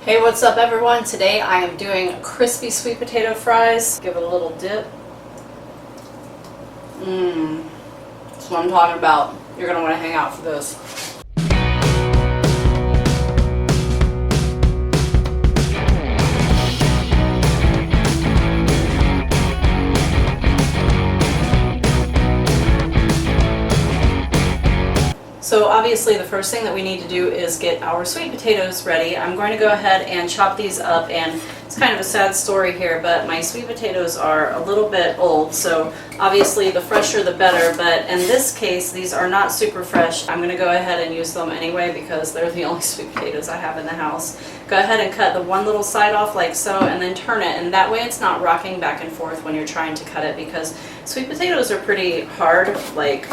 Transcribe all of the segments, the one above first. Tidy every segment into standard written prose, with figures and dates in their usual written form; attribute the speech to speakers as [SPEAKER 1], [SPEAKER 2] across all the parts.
[SPEAKER 1] Hey, what's up everyone? Today I am doing crispy sweet potato fries. Give it a little dip. That's what I'm talking about. You're going to want to hang out for this. So obviously the first thing that we need to do is get our sweet potatoes ready. I'm going to go ahead and chop these up, and it's kind of a sad story here, but my sweet potatoes are a little bit old, so obviously the fresher the better, but in this case these are not super fresh. I'm going to go ahead and use them anyway because they're the only sweet potatoes I have in the house. Go ahead and cut the one little side off like so, and then turn it, and that way it's not rocking back and forth when you're trying to cut it, because sweet potatoes are pretty hard, like,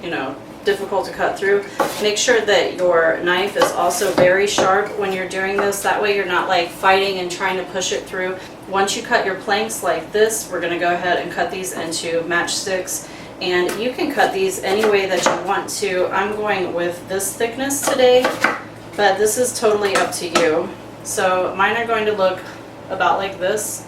[SPEAKER 1] you know, difficult to cut through. Make sure that your knife is also very sharp when you're doing this. That way you're not like fighting and trying to push it through. Once you cut your planks like this, we're going to go ahead and cut these into matchsticks, and you can cut these any way that you want to. I'm going with this thickness today, but this is totally up to you. So mine are going to look about like this,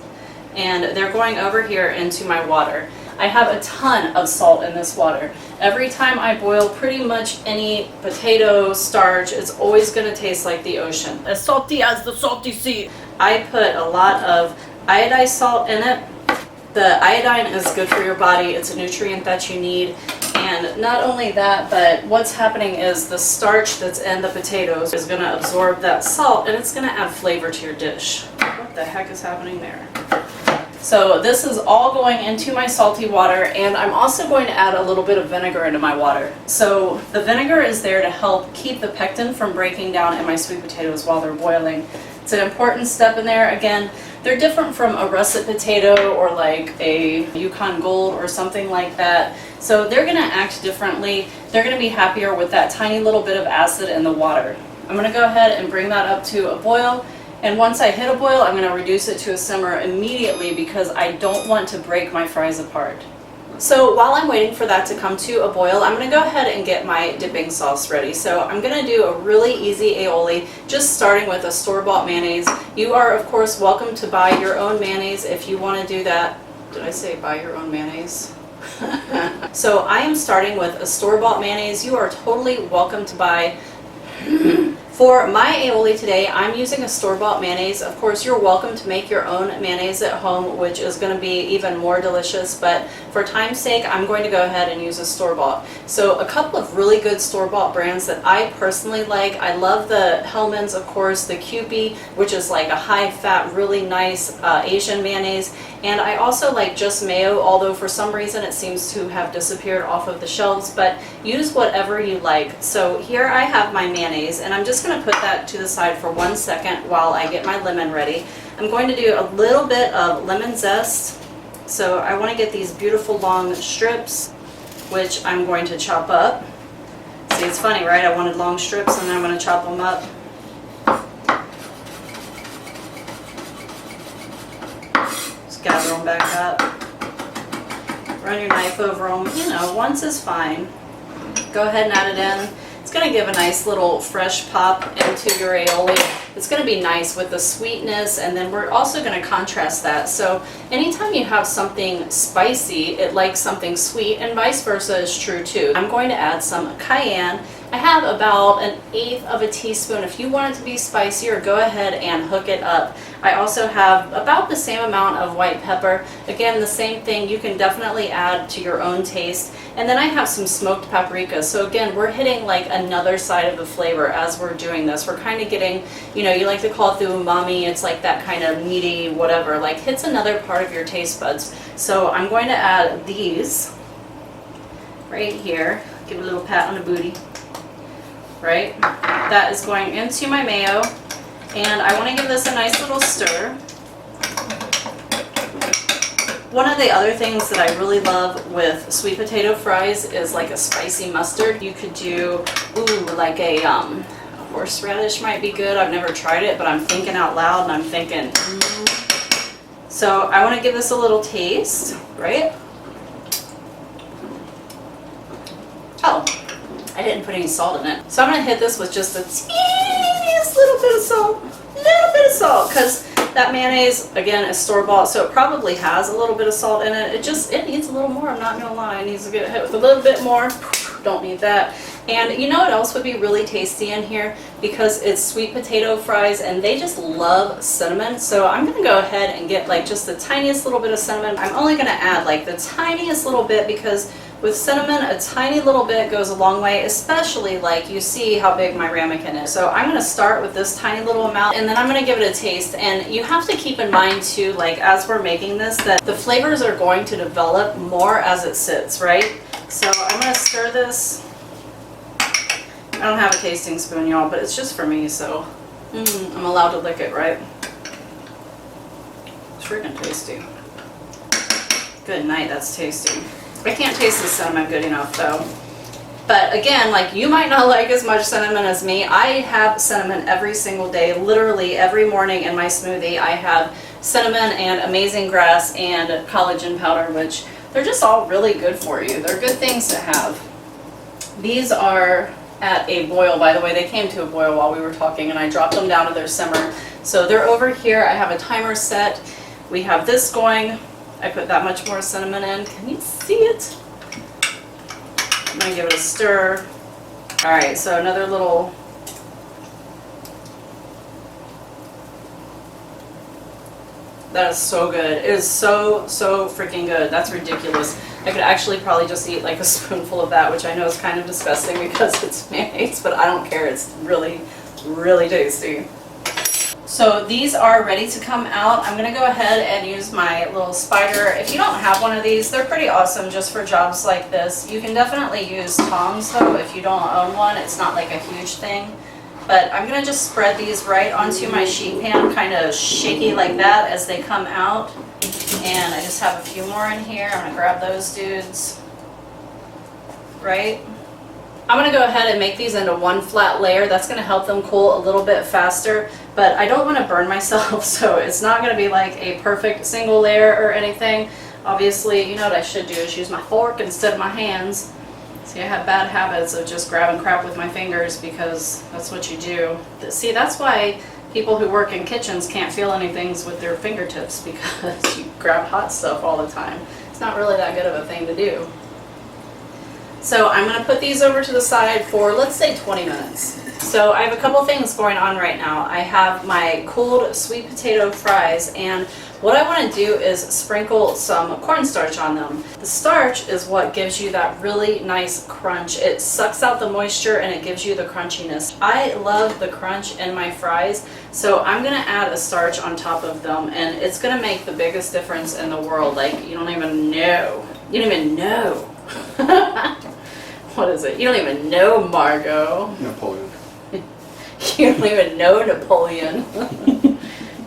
[SPEAKER 1] and they're going over here into my water. I have a ton of salt in this water. Every time I boil pretty much any potato starch, it's always going to taste like the ocean. As salty as the salty sea. I put a lot of iodized salt in it. The iodine is good for your body. It's a nutrient that you need. And not only that, but what's happening is the starch that's in the potatoes is going to absorb that salt, and it's going to add flavor to your dish. What the heck is happening there? So this is all going into my salty water, and I'm also going to add a little bit of vinegar into my water. So the vinegar is there to help keep the pectin from breaking down in my sweet potatoes while they're boiling. It's an important step in there. Again, they're different from a russet potato or like a Yukon Gold or something like that. So they're going to act differently. They're going to be happier with that tiny little bit of acid in the water. I'm going to go ahead and bring that up to a boil. And once I hit a boil, I'm going to reduce it to a simmer immediately because I don't want to break my fries apart. So while I'm waiting for that to come to a boil, I'm going to go ahead and get my dipping sauce ready. So I'm going to do a really easy aioli, just starting with a store-bought mayonnaise. You are, of course, welcome to buy your own mayonnaise if you want to do that. Did I say buy your own mayonnaise? So I am starting with a store-bought mayonnaise. You are totally welcome to buy. For my aioli today, I'm using a store-bought mayonnaise. Of course, you're welcome to make your own mayonnaise at home, which is going to be even more delicious, but for time's sake, I'm going to go ahead and use a store-bought. So a couple of really good store-bought brands that I personally like. I love the Hellmann's, of course, the Kewpie, which is like a high-fat, really nice Asian mayonnaise, and I also like Just Mayo, although for some reason it seems to have disappeared off of the shelves, but use whatever you like. So here I have my mayonnaise, and I'm just going to put that to the side for 1 second while I get my lemon ready. I'm going to do a little bit of lemon zest. So I want to get these beautiful long strips, which I'm going to chop up. See, it's funny, right? I wanted long strips, and then I'm going to chop them up. Just gather them back up. Run your knife over them. You know, once is fine. Go ahead and add it in. It's going to give a nice little fresh pop into your aioli. It's going to be nice with the sweetness, and then we're also going to contrast that. So anytime you have something spicy, it likes something sweet, and vice versa is true too. I'm going to add some cayenne. I have about 1/8 of a teaspoon. If you want it to be spicier, go ahead and hook it up. I also have about the same amount of white pepper. Again, the same thing, you can definitely add to your own taste. And then I have some smoked paprika. So again, we're hitting like another side of the flavor as we're doing this. We're kind of getting, you know, you like to call it the umami. It's like that kind of meaty whatever, like hits another part of your taste buds. So I'm going to add these right here. Give it a little pat on the booty. Right? That is going into my mayo, and I want to give this a nice little stir. One of the other things that I really love with sweet potato fries is like a spicy mustard. You could do, like a horseradish might be good. I've never tried it, but I'm thinking out loud, and I'm thinking, So I want to give this a little taste, right? Oh, I didn't put any salt in it. So I'm going to hit this with just the teeniest little bit of salt. That mayonnaise, again, is store-bought, so it probably has a little bit of salt in it. It needs a little more, I'm not gonna lie. It needs to get hit with a little bit more. Don't need that. And you know what else would be really tasty in here? Because it's sweet potato fries and they just love cinnamon. So I'm gonna go ahead and get like just the tiniest little bit of cinnamon. I'm only gonna add like the tiniest little bit because with cinnamon, a tiny little bit goes a long way, especially like you see how big my ramekin is. So I'm gonna start with this tiny little amount and then I'm gonna give it a taste. And you have to keep in mind too, like as we're making this, that the flavors are going to develop more as it sits, right? So I'm gonna stir this. I don't have a tasting spoon, y'all, but it's just for me, so I'm allowed to lick it, right? It's freaking tasty. Good night, that's tasty. I can't taste the cinnamon good enough, though. But again, like you might not like as much cinnamon as me. I have cinnamon every single day, literally every morning in my smoothie. I have cinnamon and amazing grass and collagen powder, which they're just all really good for you. They're good things to have. These are at a boil, by the way. They came to a boil while we were talking and I dropped them down to their simmer. So they're over here. I have a timer set. We have this going. I put that much more cinnamon in. Can you see it? I'm gonna give it a stir. All right, so another little. That is so good. It is so freaking good. That's ridiculous. I could actually probably just eat like a spoonful of that, which I know is kind of disgusting because it's mayonnaise, but I don't care. It's really, really tasty. So these are ready to come out. I'm gonna go ahead and use my little spider. If you don't have one of these, they're pretty awesome just for jobs like this. You can definitely use tongs though if you don't own one. It's not like a huge thing. But I'm gonna just spread these right onto my sheet pan, kind of shaky like that as they come out. And I just have a few more in here. I'm gonna grab those dudes, right? I'm gonna go ahead and make these into one flat layer. That's gonna help them cool a little bit faster, but I don't wanna burn myself, so it's not gonna be like a perfect single layer or anything. Obviously, you know what I should do is use my fork instead of my hands. See, I have bad habits of just grabbing crap with my fingers because that's what you do. See, that's why people who work in kitchens can't feel anything with their fingertips because you grab hot stuff all the time. It's not really that good of a thing to do. So I'm going to put these over to the side for, let's say, 20 minutes. So I have a couple things going on right now. I have my cooled sweet potato fries, and what I want to do is sprinkle some cornstarch on them. The starch is what gives you that really nice crunch. It sucks out the moisture and it gives you the crunchiness. I love the crunch in my fries, so I'm going to add a starch on top of them, and it's going to make the biggest difference in the world. Like, you don't even know. You don't even know. What is it? You don't even know, Margot.
[SPEAKER 2] Napoleon.
[SPEAKER 1] You don't even know Napoleon.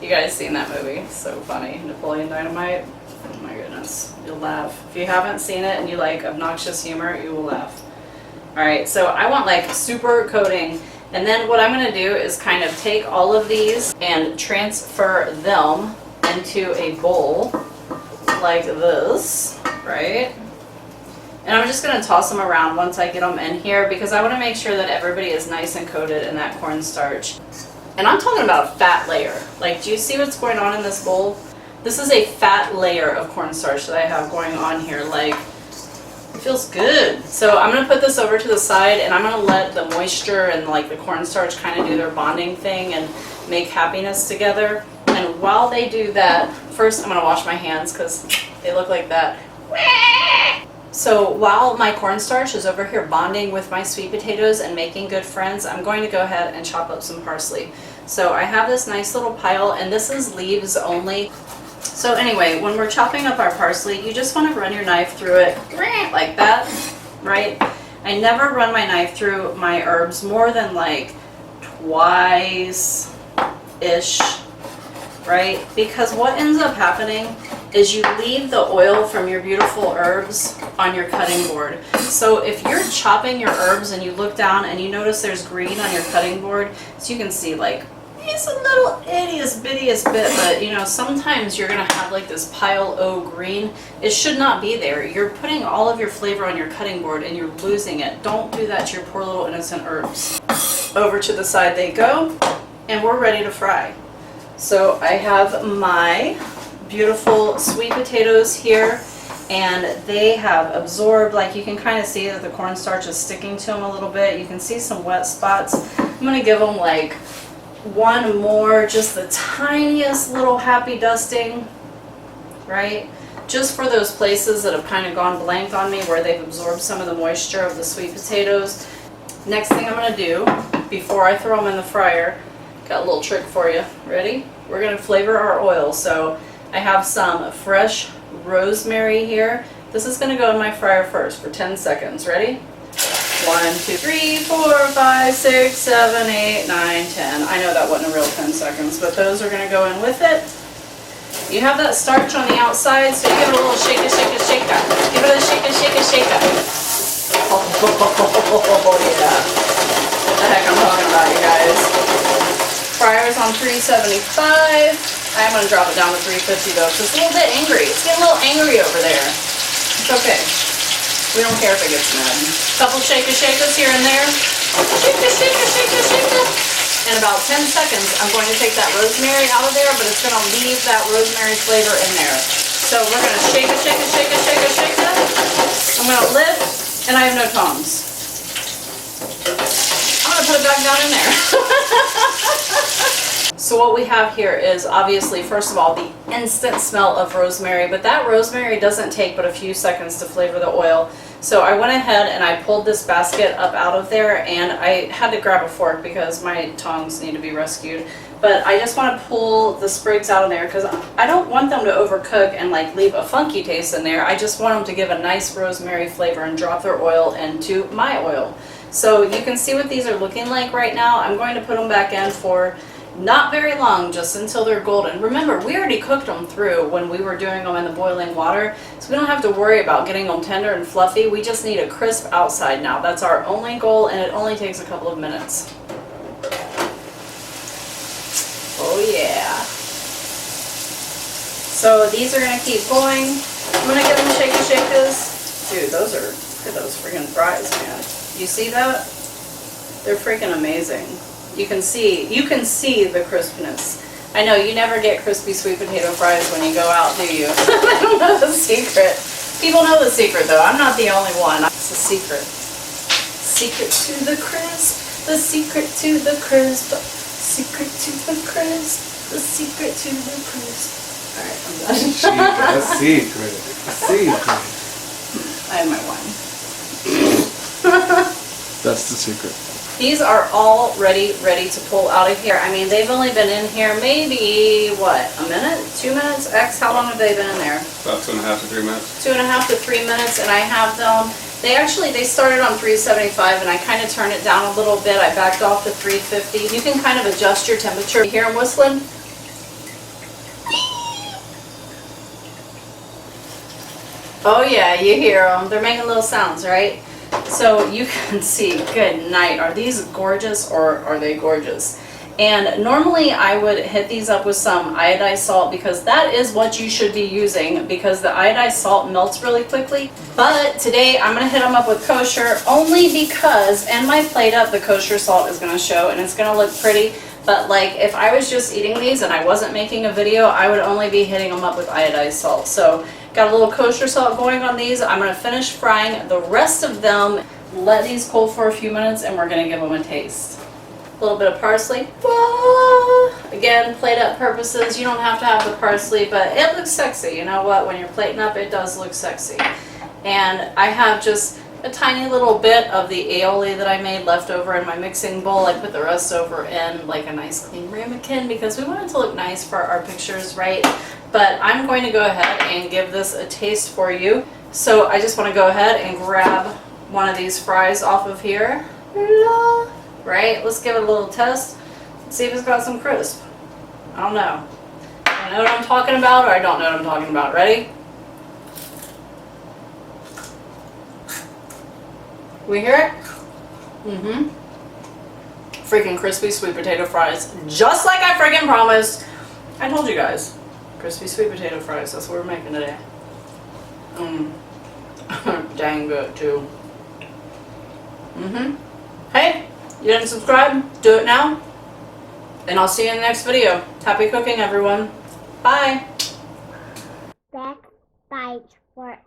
[SPEAKER 1] You guys seen that movie? It's so funny. Napoleon Dynamite. Oh my goodness. You'll laugh. If you haven't seen it and you like obnoxious humor, you will laugh. Alright, so I want like super coating. And then what I'm going to do is kind of take all of these and transfer them into a bowl like this, right? And I'm just going to toss them around once I get them in here because I want to make sure that everybody is nice and coated in that cornstarch. And I'm talking about a fat layer. Like, do you see what's going on in this bowl? This is a fat layer of cornstarch that I have going on here. Like, it feels good. So I'm going to put this over to the side and I'm going to let the moisture and like the cornstarch kind of do their bonding thing and make happiness together. And while they do that, first I'm going to wash my hands because they look like that. So while my cornstarch is over here bonding with my sweet potatoes and making good friends, I'm going to go ahead and chop up some parsley. So I have this nice little pile, and this is leaves only. So anyway, when we're chopping up our parsley, you just want to run your knife through it like that, right? I never run my knife through my herbs more than like twice-ish, right? Because what ends up happening is you leave the oil from your beautiful herbs on your cutting board. So if you're chopping your herbs and you look down and you notice there's green on your cutting board, so you can see like, it's a little ittiest bittiest bit, but you know, sometimes you're gonna have like this pile o green. It should not be there. You're putting all of your flavor on your cutting board and you're losing it. Don't do that to your poor little innocent herbs. Over to the side they go, and we're ready to fry. So I have my beautiful sweet potatoes here, and they have absorbed, like you can kind of see that the cornstarch is sticking to them a little bit. You can see some wet spots. I'm going to give them like one more, just the tiniest little happy dusting, right? Just for those places that have kind of gone blank on me where they've absorbed some of the moisture of the sweet potatoes. Next thing I'm going to do before I throw them in the fryer, got a little trick for you. Ready? We're going to flavor our oil. So I have some fresh rosemary here. This is going to go in my fryer first for 10 seconds. Ready? 1, 2, 3, 4, 5, 6, 7, 8, 9, 10. I know that wasn't a real 10 seconds, but those are going to go in with it. You have that starch on the outside, so you give it a little shake. Give it a shake. Oh yeah. What the heck I'm talking about, you guys. Fryer's on 375. I'm going to drop it down to 350 though, because it's a little bit angry. It's getting a little angry over there. It's okay. We don't care if it gets mad. Couple shakers here and there. Shake. In about 10 seconds, I'm going to take that rosemary out of there, but it's going to leave that rosemary flavor in there. So we're going to shake it. I'm going to lift, and I have no tongs. I'm going to put it back down in there. So what we have here is obviously, first of all, the instant smell of rosemary, but that rosemary doesn't take but a few seconds to flavor the oil. So I went ahead and I pulled this basket up out of there, and I had to grab a fork because my tongs need to be rescued. But I just want to pull the sprigs out of there because I don't want them to overcook and like leave a funky taste in there. I just want them to give a nice rosemary flavor and drop their oil into my oil. So you can see what these are looking like right now. I'm going to put them back in for not very long, just until they're golden. Remember, we already cooked them through when we were doing them in the boiling water, so we don't have to worry about getting them tender and fluffy. We just need a crisp outside now. That's our only goal, and it only takes a couple of minutes. Oh yeah. So these are gonna keep going. I'm gonna give them shakers. Dude, those are, look at those freaking fries, man. You see that? They're freaking amazing. You can see the crispness. I know you never get crispy sweet potato fries when you go out, do you? I don't know the secret. People know the secret though. I'm not the only one. It's a secret. Secret to the crisp. The secret to the crisp. Secret to the crisp. The secret to the crisp. Alright, I'm done.
[SPEAKER 2] A secret. A secret.
[SPEAKER 1] I have my wine.
[SPEAKER 2] That's the secret.
[SPEAKER 1] These are all ready to pull out of here. I mean, they've only been in here maybe, what, a minute? 2 minutes? X, how long have they been in there?
[SPEAKER 3] About 2.5 to 3 minutes.
[SPEAKER 1] 2.5 to 3 minutes, and I have them, they started on 375, and I kind of turned it down a little bit. I backed off to 350. You can kind of adjust your temperature. You hear them whistling? Oh yeah, you hear them. They're making little sounds, right? So you can see, good night. Are these gorgeous or are they gorgeous? And normally I would hit these up with some iodized salt because that is what you should be using because the iodized salt melts really quickly. But today I'm going to hit them up with kosher only because in my plate up the kosher salt is going to show and it's going to look pretty. But like if I was just eating these and I wasn't making a video, I would only be hitting them up with iodized salt. So got a little kosher salt going on these. I'm going to finish frying the rest of them, let these cool for a few minutes, and we're going to give them a taste. A little bit of parsley. Whoa. Again, plate up purposes. You don't have to have the parsley, but it looks sexy. You know what? When you're plating up, it does look sexy. And I have just a tiny little bit of the aioli that I made left over in my mixing bowl. I put the rest over in like a nice clean ramekin because we want it to look nice for our pictures, right? But I'm going to go ahead and give this a taste for you. So I just want to go ahead and grab one of these fries off of here. Right? Let's give it a little test. See if it's got some crisp. I don't know. I know what I'm talking about or I don't know what I'm talking about. Ready? We hear it? Mm-hmm. Freaking crispy sweet potato fries. Just like I freaking promised. I told you guys. Crispy sweet potato fries. That's what we're making today. Dang good too. Hey, you didn't subscribe? Do it now. And I'll see you in the next video. Happy cooking, everyone. Bye.
[SPEAKER 3] Back bites for